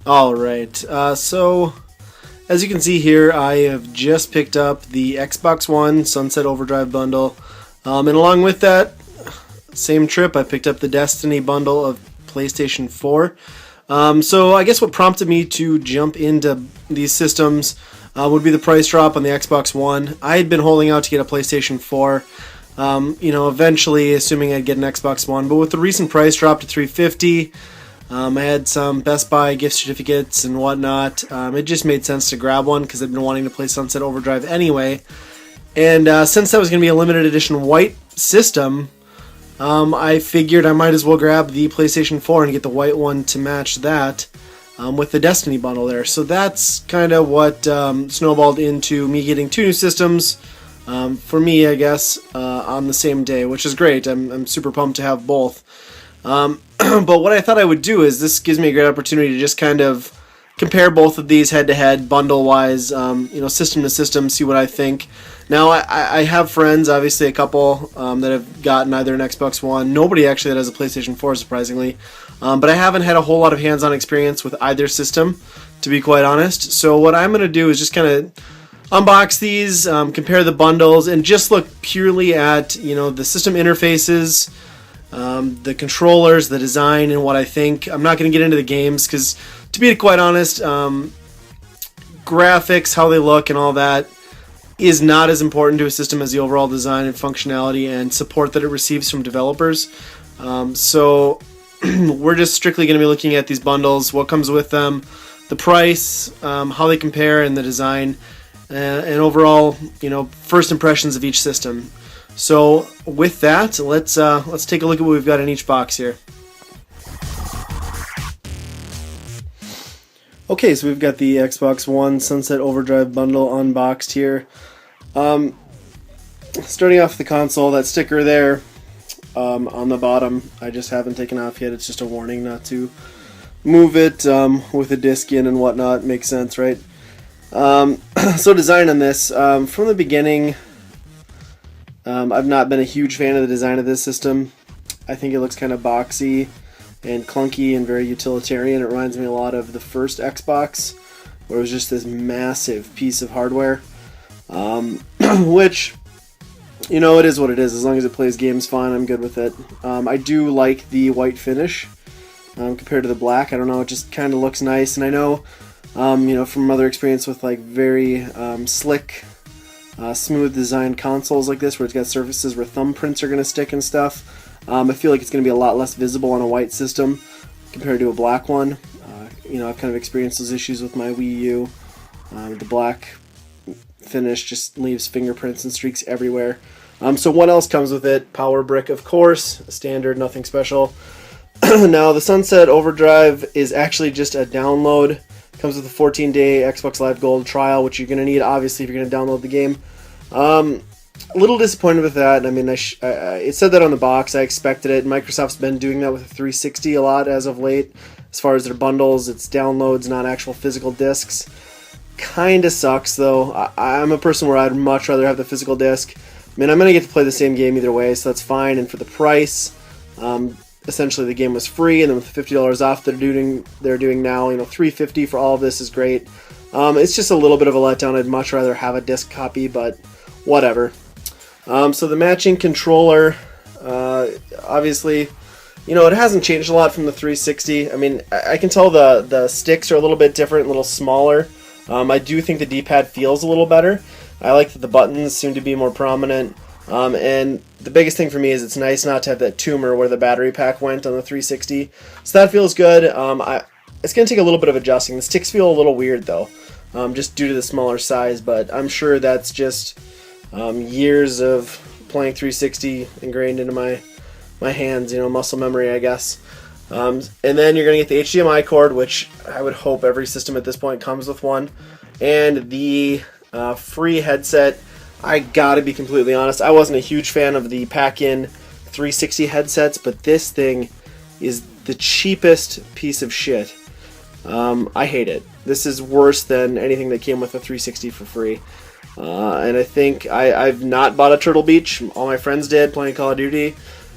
Alright, so as you can see here, I have just picked up the Xbox One Sunset Overdrive bundle, and along with that same trip I picked up the Destiny bundle of PlayStation 4. So I guess what prompted me to jump into these systems would be the price drop on the Xbox One. I had been holding out to get a PlayStation 4, eventually assuming I'd get an Xbox One, but with the recent price drop to $350, I had some Best Buy gift certificates and whatnot. It just made sense to grab one because I've been wanting to play Sunset Overdrive anyway. And since that was going to be a limited edition white system, I figured I might as well grab the PlayStation 4 and get the white one to match that with the Destiny bundle there. So that's kind of what snowballed into me getting two new systems for me, I guess, on the same day, which is great. I'm super pumped to have both. But what I thought I would do is this gives me a great opportunity to just kind of compare both of these head-to-head, bundle-wise, system to system, see what I think. Now, I have friends, obviously a couple, that have gotten either an Xbox One. Nobody actually that has a PlayStation 4, surprisingly. But I haven't had a whole lot of hands-on experience with either system, to be quite honest. So what I'm going to do is just kind of unbox these, compare the bundles, and just look purely at, the system interfaces, the controllers, the design, and what I think. I'm not going to get into the games because, to be quite honest, graphics, how they look, and all that is not as important to a system as the overall design and functionality and support that it receives from developers. So we're just strictly going to be looking at these bundles, what comes with them, the price, how they compare, and the design, and overall, first impressions of each system. So with that, let's take a look at what we've got in each box here. Okay, so we've got the Xbox One Sunset Overdrive bundle unboxed here. Starting off the console, that sticker there on the bottom, I just haven't taken off yet. It's just a warning not to move it with a disc in and whatnot. Makes sense, right? So design on this, from the beginning, I've not been a huge fan of the design of this system. I think it looks kind of boxy and clunky and very utilitarian. It reminds me a lot of the first Xbox, where it was just this massive piece of hardware, which, it is what it is. As long as it plays games fine, I'm good with it. I do like the white finish compared to the black. I don't know, it just kind of looks nice, and I know, from other experience with like very slick, smooth designed consoles like this, where it's got surfaces where thumbprints are going to stick and stuff. I feel like it's going to be a lot less visible on a white system compared to a black one. I've kind of experienced those issues with my Wii U. The black finish just leaves fingerprints and streaks everywhere. So what else comes with it? Power brick, of course, standard, nothing special. Now, the Sunset Overdrive is actually just a download. Comes with a 14-day Xbox Live Gold trial, which you're going to need, obviously, if you're going to download the game. A little disappointed with that. I mean, it said that on the box. I expected it. Microsoft's been doing that with the 360 a lot as of late. As far as their bundles, it's downloads, not actual physical discs. Kind of sucks, though. I'm a person where I'd much rather have the physical disc. I mean, I'm going to get to play the same game either way, so that's fine. And for the price, essentially the game was free, and then with the $50 off they're doing now, $350 for all of this is great. It's just a little bit of a letdown. I'd much rather have a disc copy, but whatever. So the matching controller, obviously, it hasn't changed a lot from the 360. I mean, I can tell the sticks are a little bit different, a little smaller. I do think the D-pad feels a little better. I like that the buttons seem to be more prominent. And the biggest thing for me is it's nice not to have that tumor where the battery pack went on the 360. So that feels good. It's going to take a little bit of adjusting. The sticks feel a little weird, though, just due to the smaller size. But I'm sure that's just years of playing 360 ingrained into my hands, muscle memory, I guess. And then you're going to get the HDMI cord, which I would hope every system at this point comes with one. And the free headset. I gotta be completely honest, I wasn't a huge fan of the pack-in 360 headsets, but this thing is the cheapest piece of shit. I hate it. This is worse than anything that came with the 360 for free. And I think I've not bought a Turtle Beach. All my friends did, playing Call of Duty.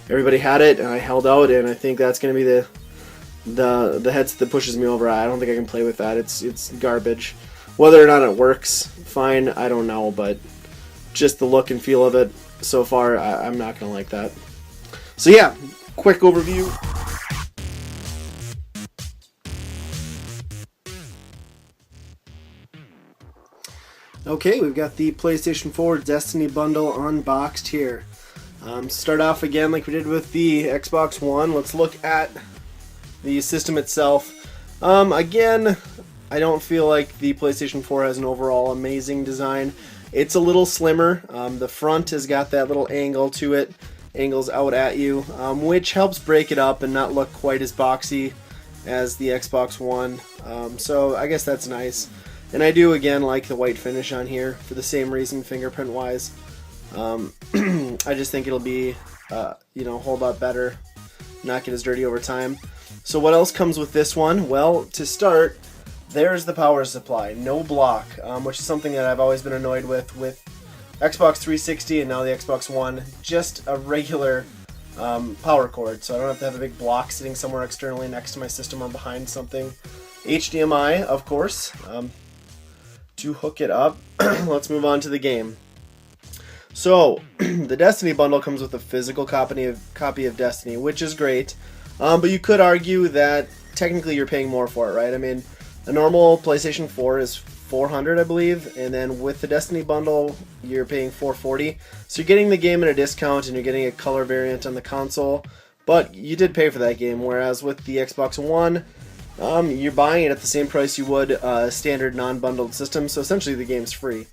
Everybody had it, and I held out, and I think that's going to be the headset that pushes me over, I don't think I can play with that. It's garbage. Whether or not it works fine, I don't know, but just the look and feel of it so far, I'm not gonna like that. So yeah, quick overview. Okay, we've got the PlayStation 4 Destiny bundle unboxed here. Start off again like we did with the Xbox One. Let's look at the system itself. Again, I don't feel like the PlayStation 4 has an overall amazing design. It's a little slimmer. The front has got that little angle to it, angles out at you, which helps break it up and not look quite as boxy as the Xbox One. So I guess that's nice. And I do, again, like the white finish on here for the same reason, fingerprint-wise. I just think it'll be, hold up better, not get as dirty over time. So what else comes with this one? Well, to start, there's the power supply, no block, which is something that I've always been annoyed with Xbox 360 and now the Xbox One. Just a regular power cord, so I don't have to have a big block sitting somewhere externally next to my system or behind something. HDMI, of course, to hook it up. Let's move on to the game. So, the Destiny bundle comes with a physical copy of Destiny, which is great, but you could argue that technically you're paying more for it, right? I mean, a normal PlayStation 4 is $400, I believe, and then with the Destiny bundle, you're paying $440. So you're getting the game at a discount, and you're getting a color variant on the console, but you did pay for that game, whereas with the Xbox One, you're buying it at the same price you would a standard non-bundled system, so essentially the game's free.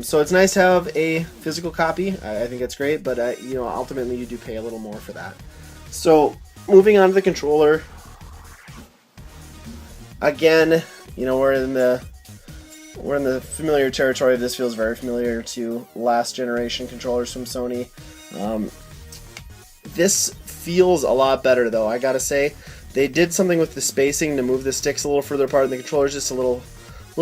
So it's nice to have a physical copy. I think it's great, but ultimately you do pay a little more for that. So moving on to the controller. Again, we're in the familiar territory of this. Feels very familiar to last generation controllers from Sony. This feels a lot better, though, I gotta say. They did something with the spacing to move the sticks a little further apart, and the controller's just a little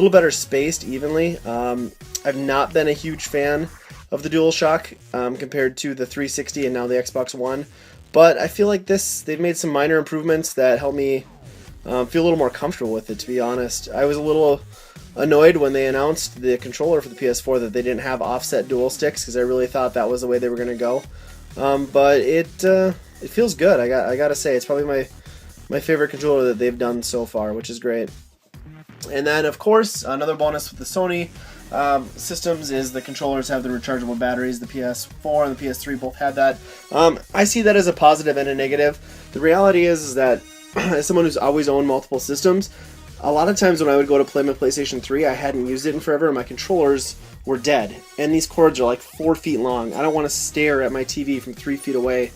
better spaced evenly. I've not been a huge fan of the DualShock compared to the 360 and now the Xbox One, but I feel like they've made some minor improvements that help me feel a little more comfortable with it, to be honest. I was a little annoyed when they announced the controller for the PS4 that they didn't have offset dual sticks, because I really thought that was the way they were going to go. But it feels good. I gotta say, it's probably my favorite controller that they've done so far, which is great. And then, of course, another bonus with the Sony systems is the controllers have the rechargeable batteries. The PS4 and the PS3 both had that. I see that as a positive and a negative. The reality is that as someone who's always owned multiple systems, a lot of times when I would go to play my PlayStation 3, I hadn't used it in forever, and my controllers were dead. And these cords are like 4 feet long. I don't want to stare at my TV from 3 feet away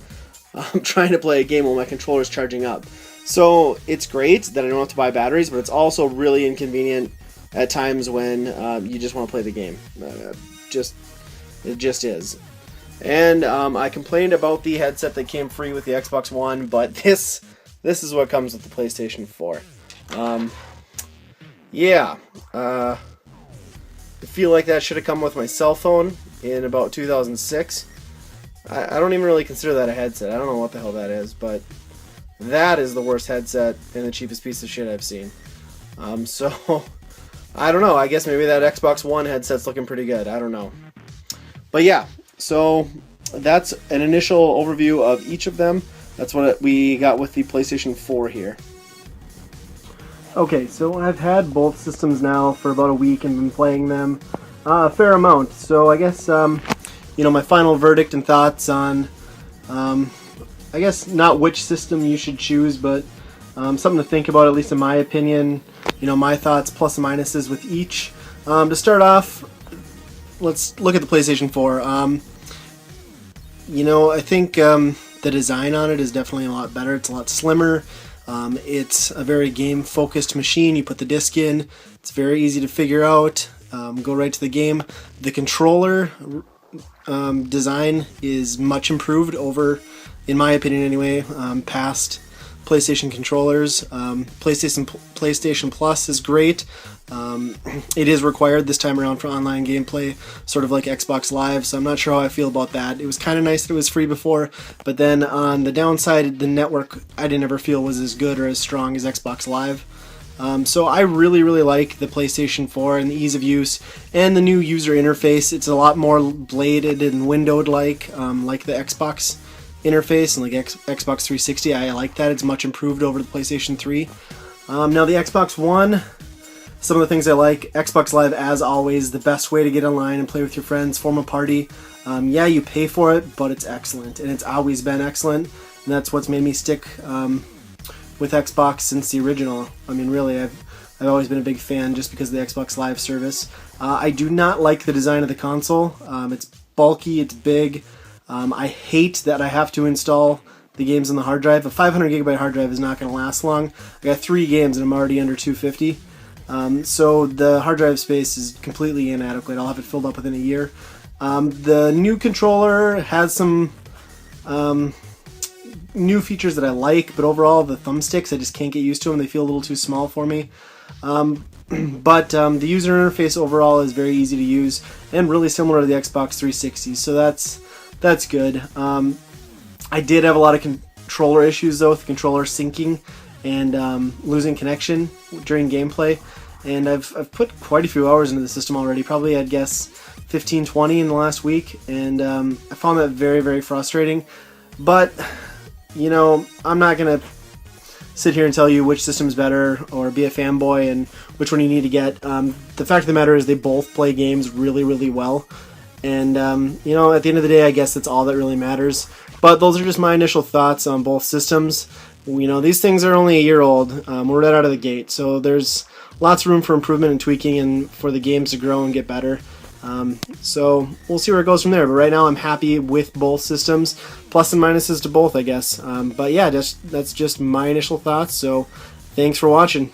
trying to play a game while my controller's charging up. So it's great that I don't have to buy batteries, but it's also really inconvenient at times when you just want to play the game. It just is. And I complained about the headset that came free with the Xbox One, but this is what comes with the PlayStation 4. I feel like that should have come with my cell phone in about 2006. I don't even really consider that a headset. I don't know what the hell that is, but that is the worst headset and the cheapest piece of shit I've seen. So, I don't know. I guess maybe that Xbox One headset's looking pretty good. I don't know. But yeah, so that's an initial overview of each of them. That's what we got with the PlayStation 4 here. Okay, so I've had both systems now for about a week and been playing them a fair amount. So I guess, my final verdict and thoughts on, I guess not which system you should choose, but something to think about, at least in my opinion. My thoughts, plus and minuses with each. To start off, let's look at the PlayStation 4. I think the design on it is definitely a lot better. It's a lot slimmer. It's a very game-focused machine. You put the disc in. It's very easy to figure out. Go right to the game. The controller design is much improved over, in my opinion anyway, past PlayStation controllers. PlayStation Plus is great. It is required this time around for online gameplay, sort of like Xbox Live, so I'm not sure how I feel about that. It was kind of nice that it was free before, but then on the downside, the network I didn't ever feel was as good or as strong as Xbox Live. So I really, really like the PlayStation 4 and the ease of use and the new user interface. It's a lot more bladed and windowed like the Xbox interface and like Xbox 360. I like that. It's much improved over the PlayStation 3. Now the Xbox One, some of the things I like: Xbox Live, as always, the best way to get online and play with your friends, form a party. Yeah, you pay for it, but it's excellent, and it's always been excellent, and that's what's made me stick with Xbox since the original. I mean, really, I've always been a big fan just because of the Xbox Live service. I do not like the design of the console. It's bulky, it's big. I hate that I have to install the games on the hard drive. A 500 gigabyte hard drive is not going to last long. I got 3 games and I'm already under 250. So the hard drive space is completely inadequate. I'll have it filled up within a year. The new controller has some new features that I like, but overall the thumbsticks, I just can't get used to them. They feel a little too small for me. But the user interface overall is very easy to use and really similar to the Xbox 360, so that's good. I did have a lot of controller issues though, with the controller syncing and losing connection during gameplay, and I've put quite a few hours into the system already, probably I'd guess 15-20 in the last week, and I found that very, very frustrating. But you know, I'm not gonna sit here and tell you which system's better or be a fanboy and which one you need to get. The fact of the matter is they both play games really, really well, and you know, at the end of the day, I guess that's all that really matters. But those are just my initial thoughts on both systems. You know, these things are only a year old. We're right out of the gate, so there's lots of room for improvement and tweaking and for the games to grow and get better. So we'll see where it goes from there. But right now I'm happy with both systems. Plus and minuses to both, I guess. But yeah, that's just my initial thoughts. So thanks for watching.